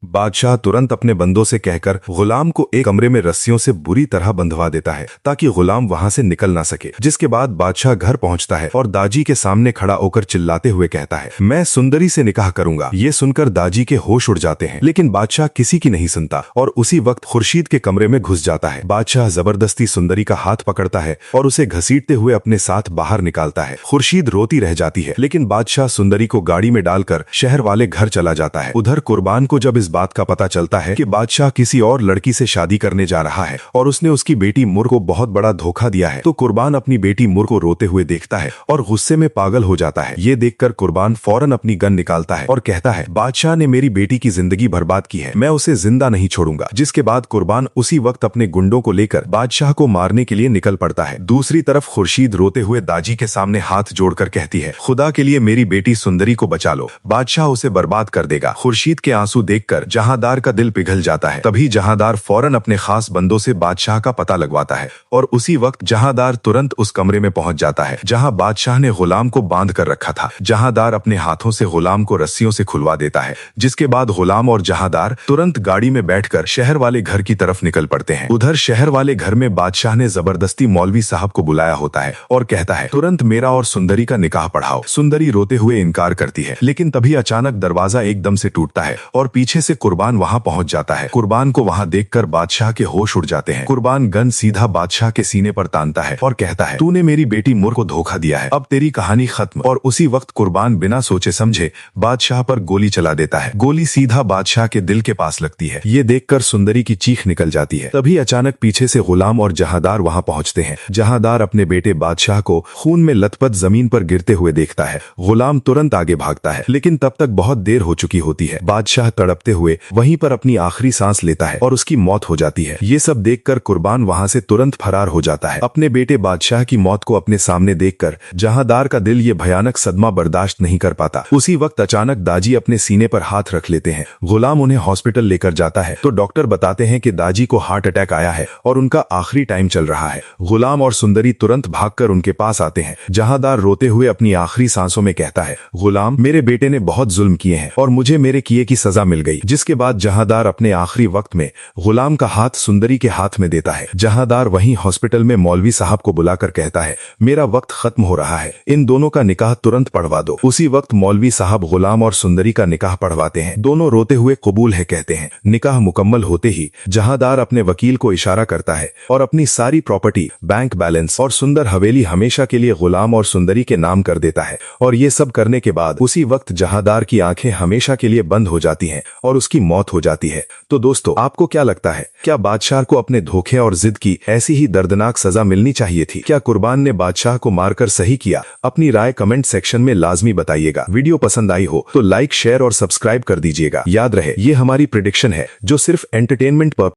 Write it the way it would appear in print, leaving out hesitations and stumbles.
बादशाह तुरंत अपने बंदों से कहकर गुलाम को एक कमरे में रस्सियों से बुरी तरह बंधवा देता है ताकि गुलाम वहां से निकल ना सके। जिसके बाद बादशाह घर पहुंचता है और दाजी के सामने खड़ा होकर चिल्लाते हुए कहता है, मैं सुंदरी से निकाह करूंगा। ये सुनकर दाजी के होश उड़ जाते हैं, लेकिन बादशाह किसी की नहीं सुनता और उसी वक्त खुर्शीद के कमरे में घुस जाता है। बादशाह जबरदस्ती सुंदरी का हाथ पकड़ता है और उसे घसीटते हुए अपने साथ बाहर निकालता है। खुर्शीद रोती रह जाती है, लेकिन बादशाह सुंदरी को गाड़ी में डालकर शहर वाले घर चला जाता है। उधर कुर्बान को जब इस बात का पता चलता है कि बादशाह किसी और लड़की से शादी करने जा रहा है और उसने उसकी बेटी मुर को बहुत बड़ा धोखा दिया है, तो कुर्बान अपनी बेटी मुर को रोते हुए देखता है और गुस्से में पागल हो जाता है। ये देखकर कुर्बान फौरन अपनी गन निकालता है और कहता है, बादशाह ने मेरी बेटी की जिंदगी बर्बाद की है, मैं उसे जिंदा नहीं छोड़ूंगा। जिसके बाद कुर्बान उसी वक्त अपने गुंडों को लेकर बादशाह को मारने के लिए निकल पड़ता है। दूसरी तरफ खुर्शीद रोते हुए दाजी के सामने हाथ जोड़कर कहती है, खुदा के लिए मेरी बेटी सुंदरी को बचा लो, बादशाह उसे बर्बाद कर देगा। खुर्शीद के आंसू देखकर जहांदार का दिल पिघल जाता है। तभी जहांदार फौरन अपने खास बंदों से बादशाह का पता लगवाता है और उसी वक्त जहांदार तुरंत उस कमरे में पहुंच जाता है जहां बादशाह ने गुलाम को बांध कर रखा था। जहांदार अपने हाथों से गुलाम को रस्सियों से खुलवा देता है, जिसके बाद गुलाम और जहांदार तुरंत गाड़ी में बैठकर शहर वाले घर की तरफ निकल पड़ते हैं। उधर शहर वाले घर में बादशाह ने जबरदस्ती मौलवी साहब को बुलाया होता है और कहता है, तुरंत मेरा और सुंदरी का निकाह पढ़ाओ। सुंदरी रोते हुए इनकार करती है, लेकिन तभी अचानक दरवाजा एकदम से टूटता है और पीछे से कुर्बान वहां पहुंच जाता है। कुर्बान को वहां देखकर बादशाह के होश उड़ जाते हैं। कुर्बान गन सीधा बादशाह के सीने पर तानता है और कहता है, तूने मेरी बेटी मुर को धोखा दिया है, अब तेरी कहानी खत्म। और उसी वक्त कुर्बान बिना सोचे समझे बादशाह पर गोली चला देता है। गोली सीधा बादशाह के दिल के पास लगती है। ये देखकर सुंदरी की चीख निकल जाती है। तभी अचानक पीछे से गुलाम और जहांदार वहां पहुंचते हैं। जहांदार अपने बेटे बादशाह को खून में लथपथ जमीन पर गिरते हुए देखता है। गुलाम तुरंत आगे भागता है, लेकिन तब तक बहुत देर हो चुकी होती है। बादशाह तड़पते हुए वहीं पर अपनी आखिरी सांस लेता है और उसकी मौत हो जाती है। ये सब देखकर कुर्बान वहां से तुरंत फरार हो जाता है। अपने बेटे बादशाह की मौत को अपने सामने देखकर जहांदार का दिल ये भयानक सदमा बर्दाश्त नहीं कर पाता। उसी वक्त अचानक दाजी अपने सीने पर हाथ रख लेते हैं। गुलाम उन्हें हॉस्पिटल लेकर जाता है तो डॉक्टर बताते हैं कि दाजी को हार्ट अटैक आया है और उनका आखिरी टाइम चल रहा है। गुलाम और सुंदरी तुरंत भागकर उनके पास आते हैं। जहांदार रोते हुए अपनी आखिरी सांसों में कहता है, गुलाम, मेरे बेटे ने बहुत जुल्म किए हैं और मुझे मेरे किए की सजा मिल गई। जिसके बाद जहांदार अपने आखिरी वक्त में गुलाम का हाथ सुंदरी के हाथ में देता है। जहांदार वहीं हॉस्पिटल में मौलवी साहब को बुलाकर कहता है, मेरा वक्त खत्म हो रहा है, इन दोनों का निकाह तुरंत पढ़वा दो। उसी वक्त मौलवी साहब गुलाम और सुंदरी का निकाह पढ़वाते हैं। दोनों रोते हुए कबूल है कहते हैं। निकाह मुकम्मल होते ही जहांदार अपने वकील को इशारा करता है और अपनी सारी प्रॉपर्टी, बैंक बैलेंस और सुंदर हवेली हमेशा के लिए गुलाम और सुंदरी के नाम कर देता है। और ये सब करने के बाद उसी वक्त जहांदार की आंखें हमेशा के लिए बंद हो जाती हैं और उसकी मौत हो जाती है। तो दोस्तों, आपको क्या लगता है, क्या बादशाह को अपने धोखे और जिद की ऐसी ही दर्दनाक सजा मिलनी चाहिए थी? क्या कुर्बान ने बादशाह को मारकर सही किया? अपनी राय कमेंट सेक्शन में लाजमी बताइएगा। वीडियो पसंद आई हो तो लाइक, शेयर और सब्सक्राइब कर दीजिएगा। याद रहे, ये हमारी प्रेडिक्शन है जो सिर्फ एंटरटेनमेंट पर